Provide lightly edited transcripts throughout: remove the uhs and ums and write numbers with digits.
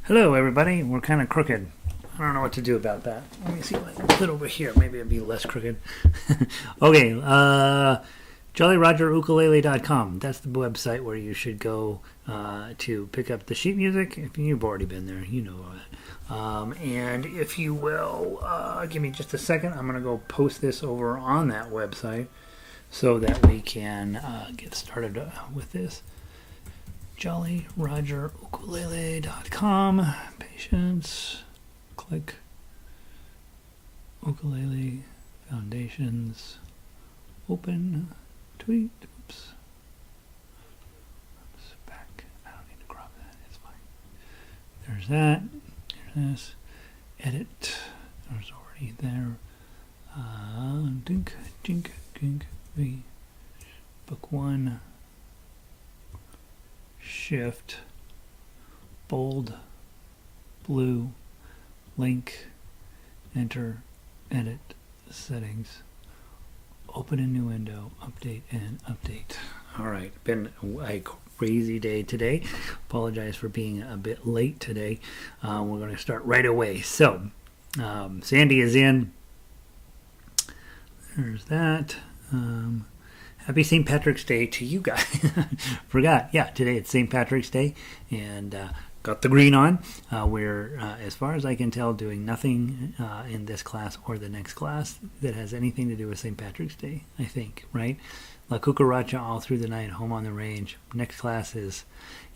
Hello, everybody. We're kind of crooked. I don't know what to do about that. Let me see if I can put it over here. Maybe it'll be less crooked. Okay, JollyRogerUkulele.com. That's the website where you should go to pick up the sheet music. If you've already been there, you know it. And if you will, give me just a second. I'm going to go post this over on that website so that we can get started with this. JollyRogerUkulele.com. Patience. Click. Ukulele Foundations. Open. Tweet. Oops. Back. I don't need to crop that. It's fine. There's that. There's this. Edit. There's already there. Dink. Jink. Gink. V. Book 1. Shift, bold, blue, link, enter, edit, settings, open a new window, update, and update. All right, been a crazy day today. Apologize for being a bit late today. We're going to start right away. So, Sandy is in. There's that. Happy St. Patrick's Day to you guys. Forgot. Yeah, today it's St. Patrick's Day. And got the green on. We're, as far as I can tell, doing nothing in this class or the next class that has anything to do with St. Patrick's Day, I think, right? La Cucaracha all through the night, home on the range. Next class is,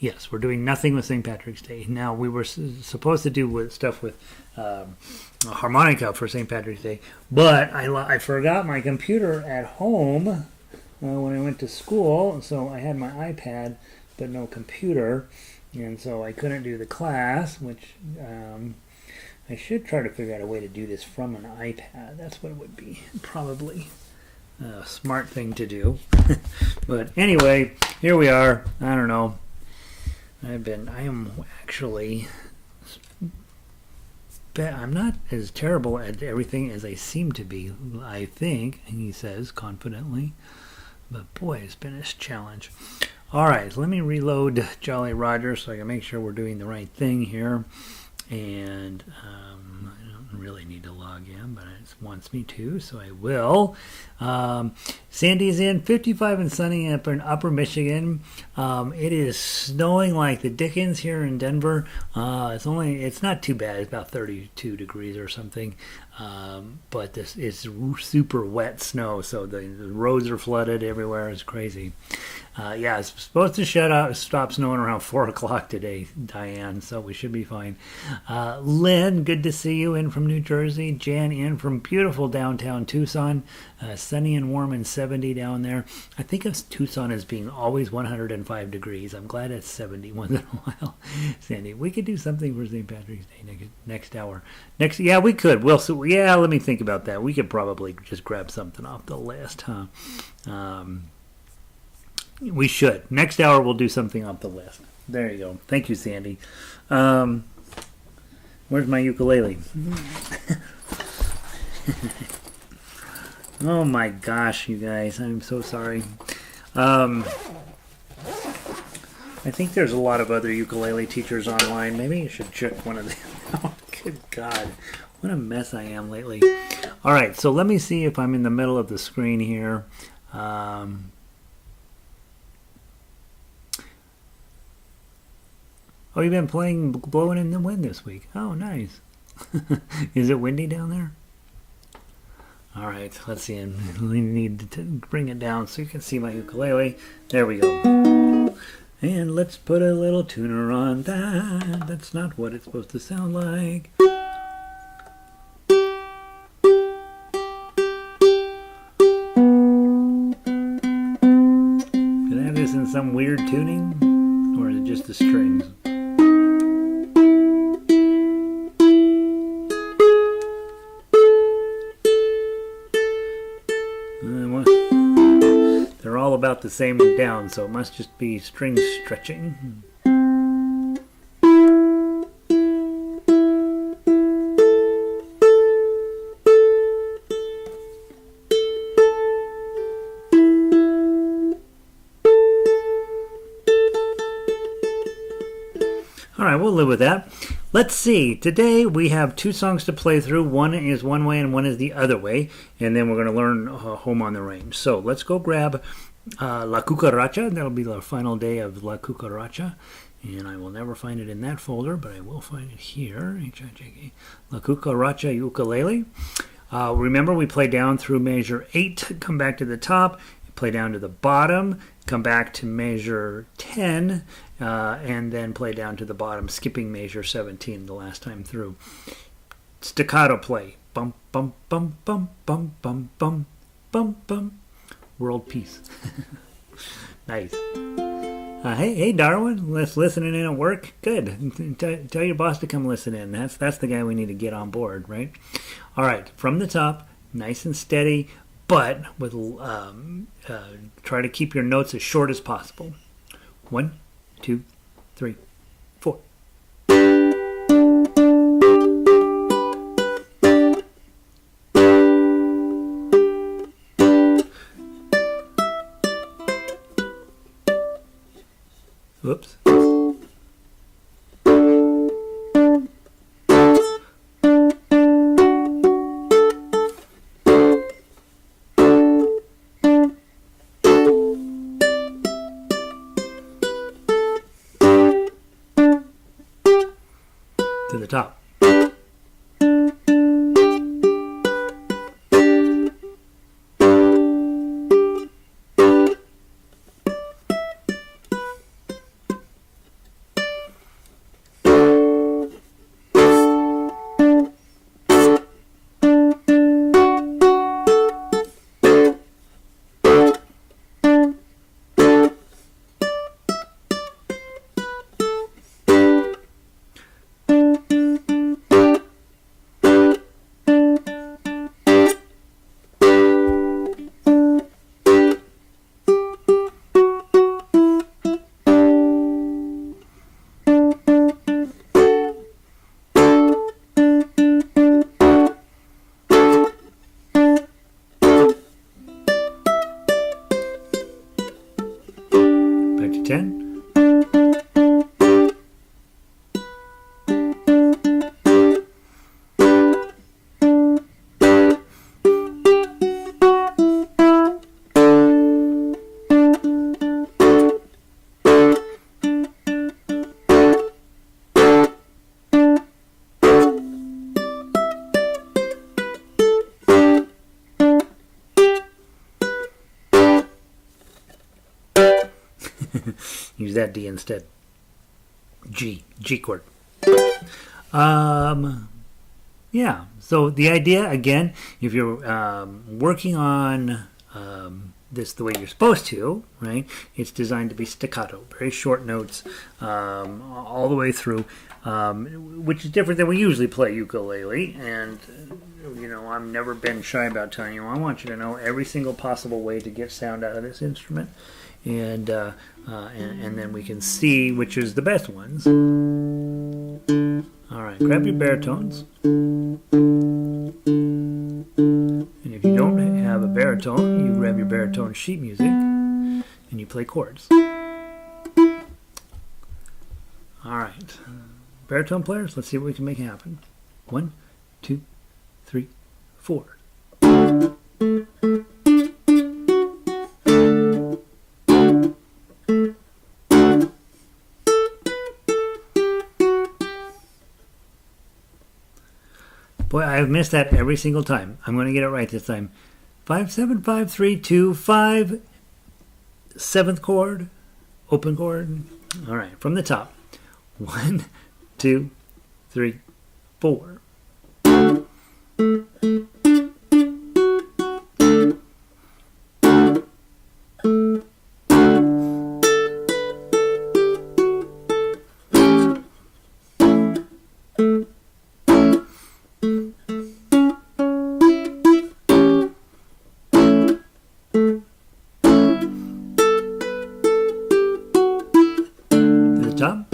yes, we're doing nothing with St. Patrick's Day. Now, we were supposed to do stuff with harmonica for St. Patrick's Day, but I forgot my computer at home when I went to school, so I had my iPad but no computer, and so I couldn't do the class, which I should try to figure out a way to do this from an iPad. That's what it would be, probably a smart thing to do. But anyway, here we are. I don't know. I am actually, I'm not as terrible at everything as I seem to be, I think, he says confidently. But boy, it's been a challenge. All right, so let me reload Jolly Roger so I can make sure we're doing the right thing here. And I don't really need to log in, but it wants me to, so I will. Sandy's in, 55 and sunny up in Upper Michigan. It is snowing like the dickens here in Denver. It's not too bad. It's about 32 degrees or something. But this is super wet snow, so the roads are flooded everywhere. It's crazy. Yeah, it's supposed to stop snowing around 4 o'clock today, Diane, so we should be fine. Lynn, good to see you in from New Jersey. Jan in from beautiful downtown Tucson. Sunny and warm and 70 down there. I think of Tucson as being always 105 degrees. I'm glad it's 70 once in a while. Sandy, we could do something for St. Patrick's Day next hour. Yeah, we could. Yeah, let me think about that. We could probably just grab something off the list, huh? We should. Next hour, we'll do something off the list. There you go. Thank you, Sandy. Where's my ukulele? Oh my gosh, you guys. I'm so sorry. I think there's a lot of other ukulele teachers online. Maybe you should check one of them out. Good God. What a mess I am lately. All right, so let me see if I'm in the middle of the screen here. Oh, you've been playing Blowing in the Wind this week. Oh, nice. Is it windy down there? All right, let's see. We need to bring it down so you can see my ukulele. There we go. And let's put a little tuner on that. That's not what it's supposed to sound like. Could I have this in some weird tuning? Or is it just the strings? They're all about the same down, so it must just be string stretching. All right, we'll live with that. Let's see. Today we have 2 songs to play through. One is one way and one is the other way. And then we're going to learn Home on the Range. So let's go grab La Cucaracha. That'll be the final day of La Cucaracha. And I will never find it in that folder, but I will find it here. H-I-J-K. La Cucaracha Ukulele. Remember, we play down through measure 8, come back to the top, play down to the bottom, come back to measure 10, and then play down to the bottom, skipping measure 17 the last time through. Staccato play. Bum, bum, bum, bum, bum, bum, bum, bum, bum. World peace. Nice. Hey, Darwin, let's listening in at work. Good. Tell your boss to come listen in. That's the guy we need to get on board, right? All right, from the top, nice and steady, but with try to keep your notes as short as possible. 1, 2, 3, 4. Whoops. To the top. Back to 10. Use that D instead. G chord. Yeah. So the idea, again, if you're working on this the way you're supposed to, right? It's designed to be staccato, very short notes all the way through, which is different than we usually play ukulele. And you know, I've never been shy about telling you, I want you to know every single possible way to get sound out of this instrument. And then we can see which is the best ones. All right, grab your baritones. And if you don't have a baritone, you grab your baritone sheet music and you play chords. All right, baritone players, let's see what we can make happen. 1, 2, 3, 4. Boy, I've missed that every single time. I'm going to get it right this time. 5, 7, 5, 3, 2, 5. 7th chord, open chord. All right, from the top. 1, 2, 3, 4. Top.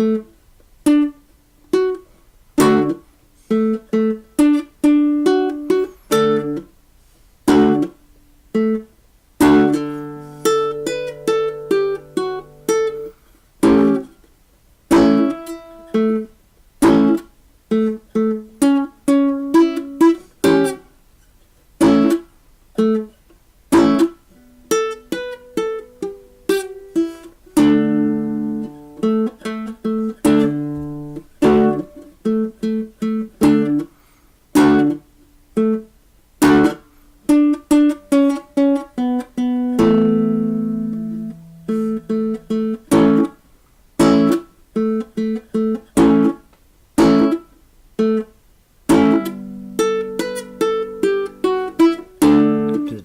To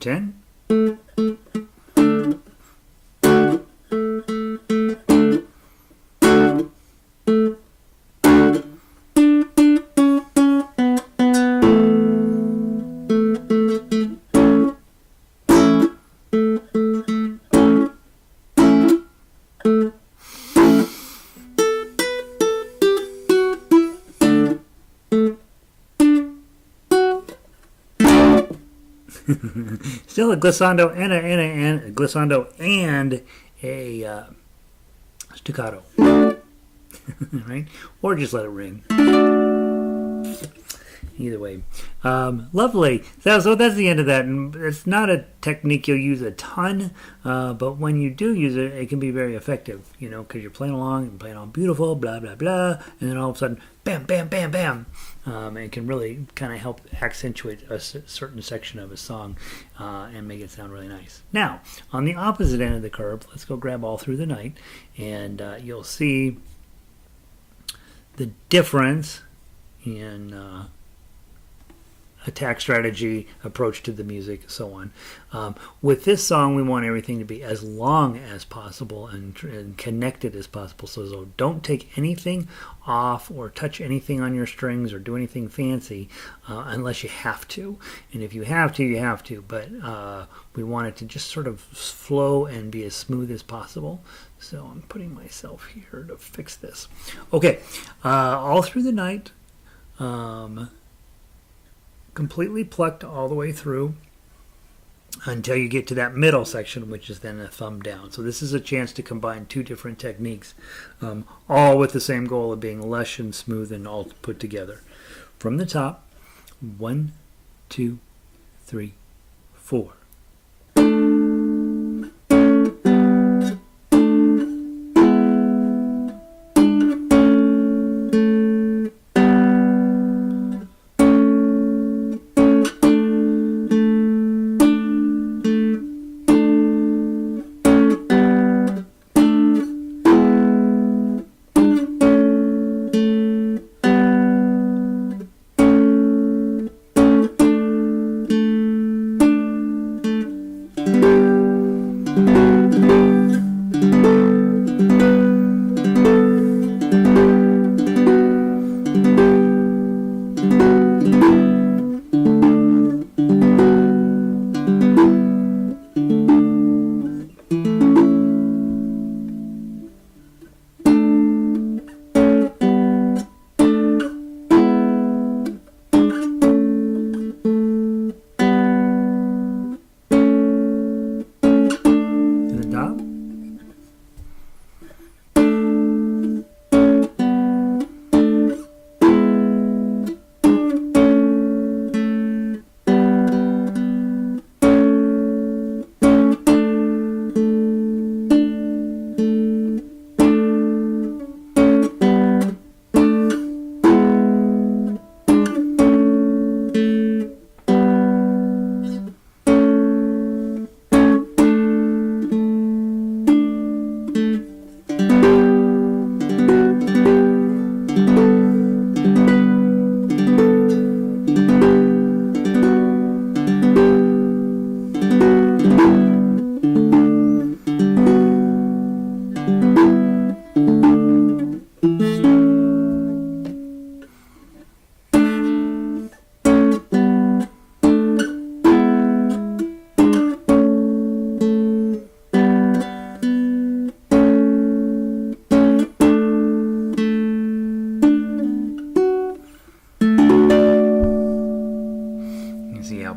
10. Still a glissando and a glissando and a staccato, right? Or just let it ring. Either way, lovely. So that's the end of that. And it's not a technique you'll use a ton, but when you do use it, it can be very effective. You know, because you're playing along and playing all beautiful, blah blah blah, and then all of a sudden, bam, bam, bam, bam. And it can really kind of help accentuate a certain section of a song and make it sound really nice. Now, on the opposite end of the curve, let's go grab All Through the Night, and you'll see the difference in attack strategy, approach to the music, so on. With this song, we want everything to be as long as possible and connected as possible. So don't take anything off or touch anything on your strings or do anything fancy unless you have to. And if you have to, you have to. But we want it to just sort of flow and be as smooth as possible. So I'm putting myself here to fix this. Okay, All Through the Night. Completely plucked all the way through until you get to that middle section, which is then a thumb down. So this is a chance to combine two different techniques, all with the same goal of being lush and smooth and all put together. From the top, 1, 2, 3, 4.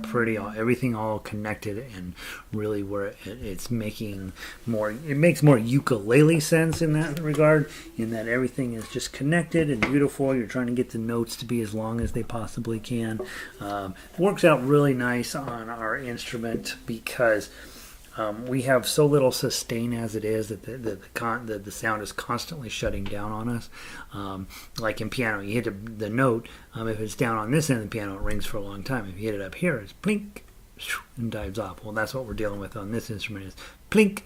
Pretty, everything all connected, and really where it's making more, it makes more ukulele sense in that regard, in that everything is just connected and beautiful. You're trying to get the notes to be as long as they possibly can. Works out really nice on our instrument because we have so little sustain as it is that the sound is constantly shutting down on us. Like in piano, you hit the note. If it's down on this end of the piano, it rings for a long time. If you hit it up here, it's plink and dives off. Well, that's what we're dealing with on this instrument, is plink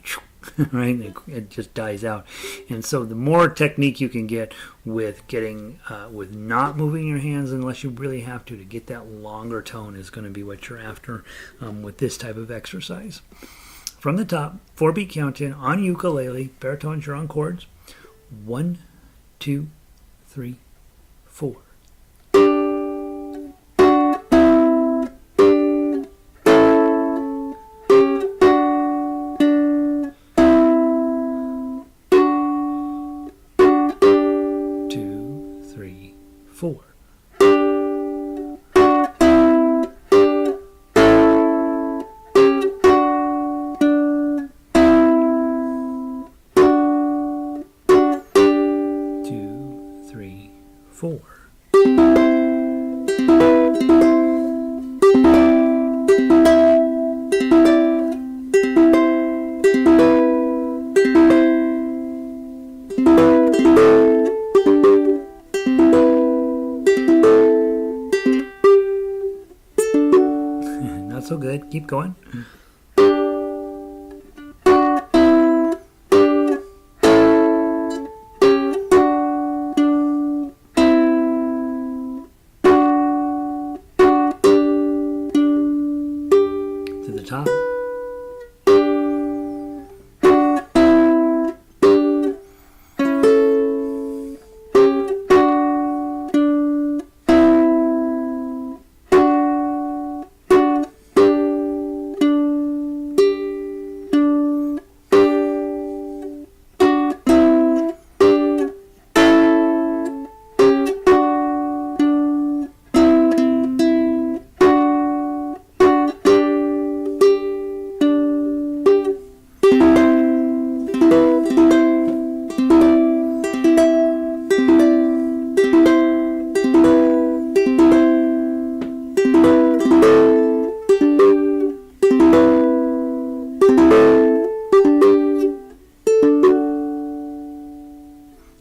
right? It just dies out. And so the more technique you can get with getting, with not moving your hands unless you really have to get that longer tone is going to be what you're after with this type of exercise. From the top, 4-beat count-in on ukulele, baritones, you're on chords. 1, 2, 3, 4. 4. Not so good. Keep going. To the top.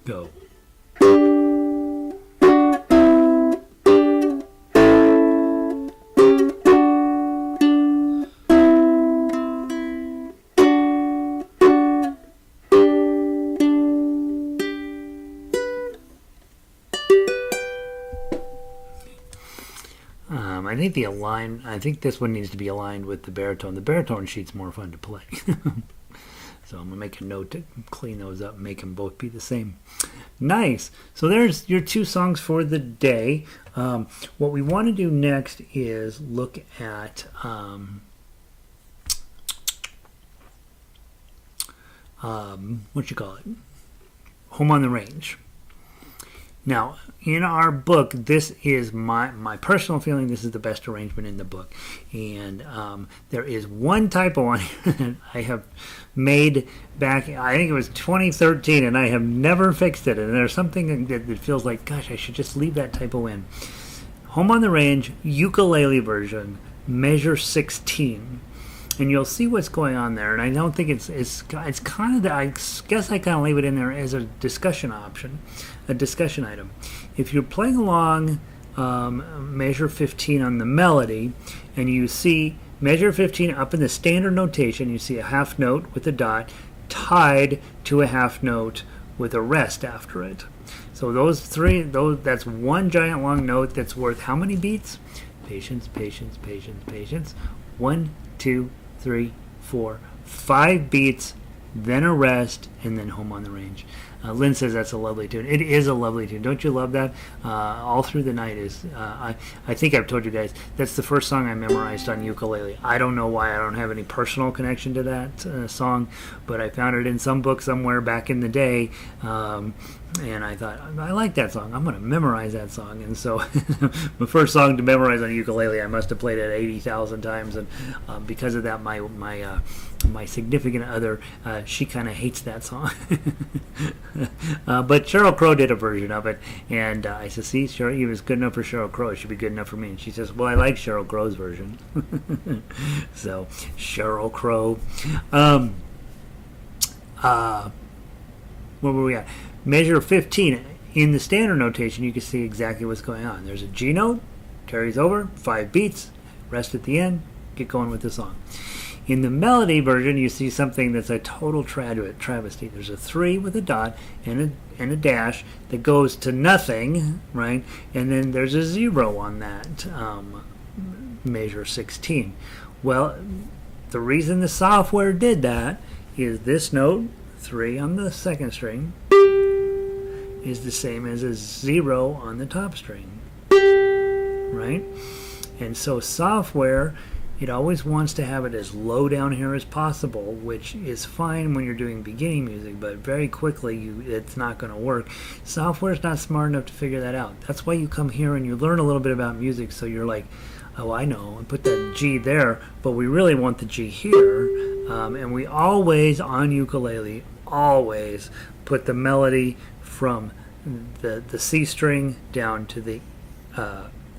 Go. I think this one needs to be aligned with the baritone. The baritone sheet's more fun to play. So I'm going to make a note to clean those up and make them both be the same. Nice. So there's your 2 songs for the day. What we want to do next is look at what you call it? Home on the Range. Now, in our book, this is my personal feeling. This is the best arrangement in the book. And there is one typo on here that I have made back, I think it was 2013, and I have never fixed it. And there's something that feels like, gosh, I should just leave that typo in. Home on the Range, ukulele version, measure 16. And you'll see what's going on there. And I don't think it's kind of, I guess I kind of leave it in there as a discussion option, a discussion item. If you're playing along measure 15 on the melody, and you see measure 15 up in the standard notation, you see a half note with a dot tied to a half note with a rest after it. So that's one giant long note that's worth how many beats? Patience, patience, patience, patience. 1, 2, 3, 4, 5 beats, then a rest, and then Home on the Range. Lynn says that's a lovely tune. It is a lovely tune. Don't you love that? All Through the Night is, I think I've told you guys, that's the first song I memorized on ukulele. I don't know why. I don't have any personal connection to that song, but I found it in some book somewhere back in the day, and I thought, I like that song. I'm going to memorize that song. And so the first song to memorize on ukulele, I must have played it 80,000 times, and because of that, my significant other, she kind of hates that song. But Sheryl Crow did a version of it, and I said, see, Sheryl, it was good enough for Sheryl Crow, it should be good enough for me. And she says, well, I like Sheryl Crow's version. So, Sheryl Crow. Where were we at? Measure 15. In the standard notation, you can see exactly what's going on. There's a G note, carries over, 5 beats, rest at the end, get going with the song. In the melody version, you see something that's a total travesty. There's a 3 with a dot and a dash that goes to nothing, right? And then there's a 0 on that measure 16. Well, the reason the software did that is this note, 3 on the second string, is the same as a 0 on the top string, right? And so software, it always wants to have it as low down here as possible, which is fine when you're doing beginning music, but very quickly it's not going to work. Software's not smart enough to figure that out. That's why you come here and you learn a little bit about music, so you're like, oh, I know, and put that G there, but we really want the G here. And we always, on ukulele, always put the melody from the C string down to the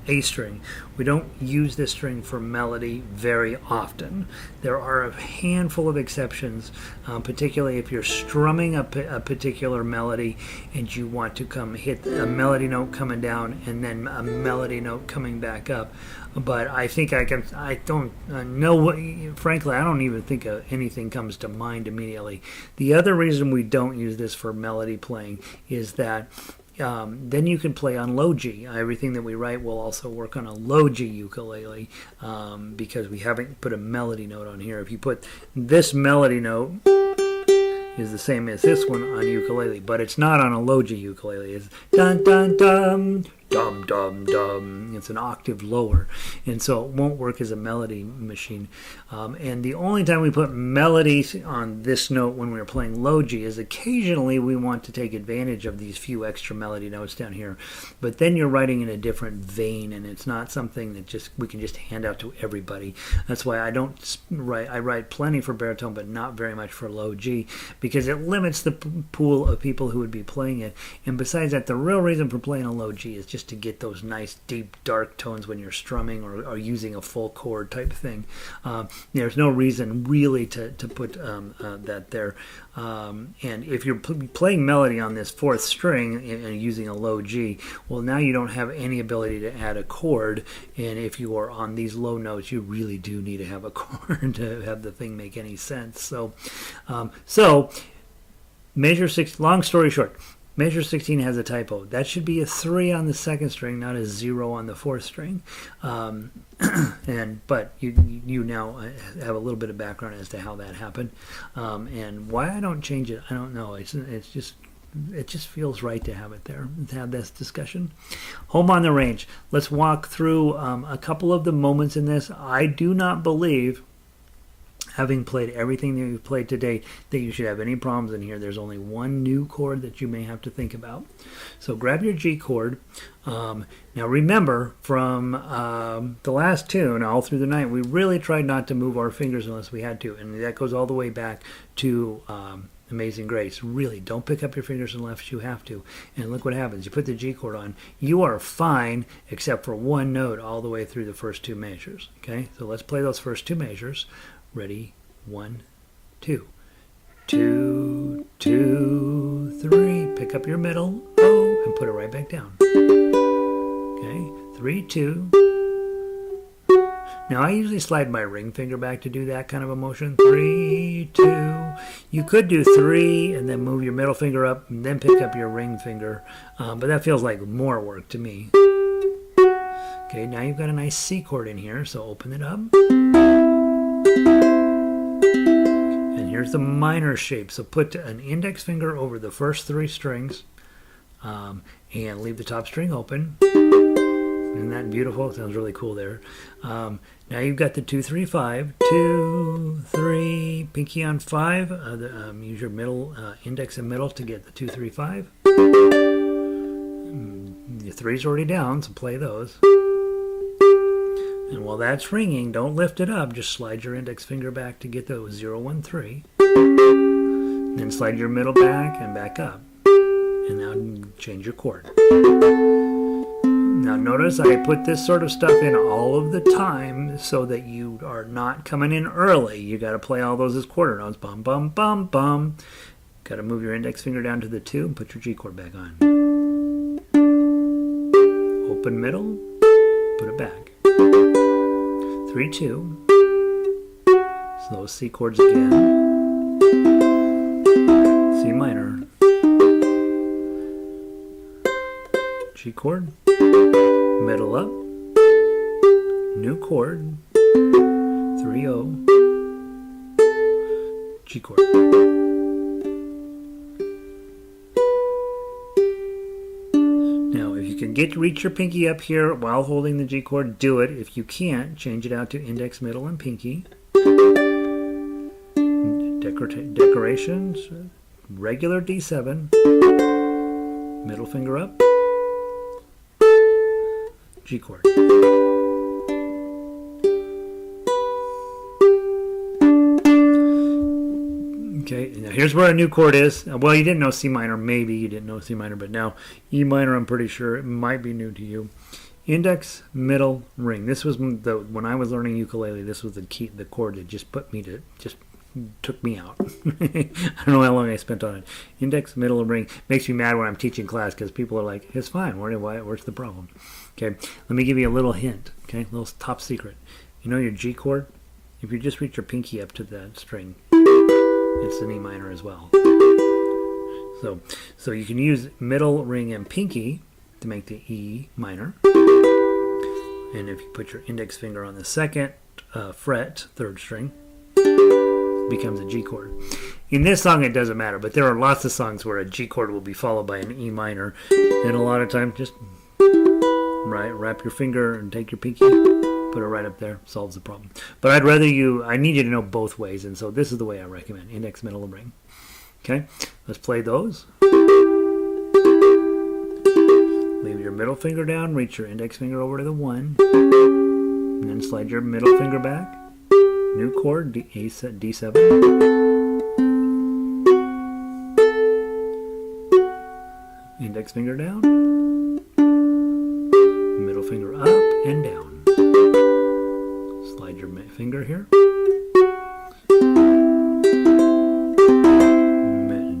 A string. We don't use this string for melody very often. There are a handful of exceptions, particularly if you're strumming a particular melody and you want to come hit a melody note coming down and then a melody note coming back up. But I think I don't know what, frankly, I don't even think anything comes to mind immediately. The other reason we don't use this for melody playing is that then you can play on low G. Everything that we write will also work on a low G ukulele because we haven't put a melody note on here. If you put this melody note, is the same as this one on ukulele, but it's not on a low G ukulele. It's dun dun dum, dum dum dum. It's an octave lower, and so it won't work as a melody machine. And the only time we put melodies on this note when we're playing low G is occasionally we want to take advantage of these few extra melody notes down here. But then you're writing in a different vein, and it's not something that we can just hand out to everybody. That's why I don't write. I write plenty for baritone, but not very much for low G, because it limits the pool of people who would be playing it. And besides that, the real reason for playing a low G is just to get those nice, deep, dark tones when you're strumming or using a full chord type thing. There's no reason really to put that there. And if you're playing melody on this fourth string and using a low G, well, now you don't have any ability to add a chord. And if you are on these low notes, you really do need to have a chord to have the thing make any sense. So measure 6, long story short, measure 16 has a typo. That should be a 3 on the second string, not a 0 on the fourth string. But you now have a little bit of background as to how that happened, and why I don't change it, I don't know. It just feels right to have it there, to have this discussion. Home on the range. Let's walk through a couple of the moments in this. I do not believe, having played everything that you've played to date, that you should have any problems in here. There's only one new chord that you may have to think about. So grab your G chord. Now remember, from the last tune, All Through the Night, we really tried not to move our fingers unless we had to. And that goes all the way back to Amazing Grace. Really, don't pick up your fingers unless you have to. And look what happens. You put the G chord on. You are fine except for one note all the way through the first two measures. Okay, so let's play those first two measures. Ready? 1, 2. 2, 2, 3. Pick up your middle O and put it right back down. Okay, 3, 2. Now I usually slide my ring finger back to do that kind of a motion. 3, 2. You could do 3 and then move your middle finger up and then pick up your ring finger, but that feels like more work to me. Okay, now you've got a nice C chord in here, so open it up. And here's the minor shape. So put an index finger over the first 3 strings and leave the top string open. Isn't that beautiful? It sounds really cool there. Now you've got the 2, 3, 5. 2, 3, pinky on 5. Use your middle, index and middle to get the 2, 3, 5. Your 3's already down, so play those. And while that's ringing, don't lift it up. Just slide your index finger back to get those 0, 1, 3. Then slide your middle back and back up. And now change your chord. Now notice I put this sort of stuff in all of the time so that you are not coming in early. You got to play all those as quarter notes. Bum, bum, bum, bum. Got to move your index finger down to the 2 and put your G chord back on. Open middle, put it back. 3, 2. So those C chords again. C minor. G chord. Middle up. New chord. 3-0. G chord. Now, if you can reach your pinky up here while holding the G chord, do it. If you can't, change it out to index, middle, and pinky. Decorations, regular D7, middle finger up, G chord. Okay, now here's where a new chord is. Well, you didn't know C minor. Maybe you didn't know C minor, but now E minor, I'm pretty sure it might be new to you. Index, middle, ring. This was when I was learning ukulele. This was the chord that just took me out. I don't know how long I spent on it. Index, middle, and ring. Makes me mad when I'm teaching class because people are like, it's fine. Where's the problem? Okay, let me give you a little hint. Okay, a little top secret. You know your G chord? If you just reach your pinky up to that string, it's an E minor as well. So you can use middle, ring, and pinky to make the E minor. And if you put your index finger on the second fret, third string, it becomes a G chord. In this song, it doesn't matter, but there are lots of songs where a G chord will be followed by an E minor. And a lot of times, just wrap your finger and take your pinky, put it right up there, solves the problem. But I need you to know both ways, and so this is the way I recommend: index, middle, and ring. Okay, let's play those. Leave your middle finger down, reach your index finger over to the 1, and then slide your middle finger back. New chord, D7. Index finger down. Middle finger up and down. Slide your finger here.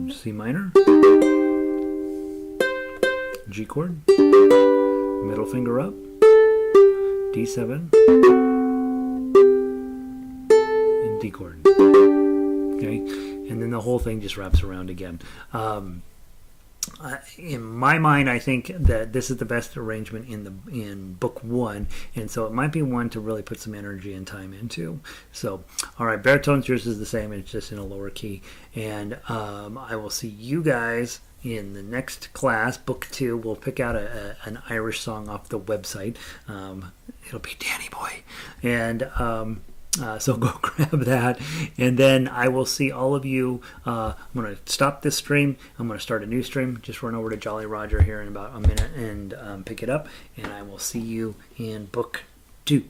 C minor. G chord. Middle finger up. D7. And D chord. Okay? And then the whole thing just wraps around again. In my mind, I think that this is the best arrangement in book 1, and so it might be one to really put some energy and time into. So, all right, baritones, yours is the same. It's just in a lower key, and I will see you guys in the next class, book 2. We'll pick out an Irish song off the website. It'll be Danny Boy, and so go grab that, and then I will see all of you. I'm going to stop this stream. I'm going to start a new stream. Just run over to Jolly Roger here in about a minute and pick it up, and I will see you in book 2.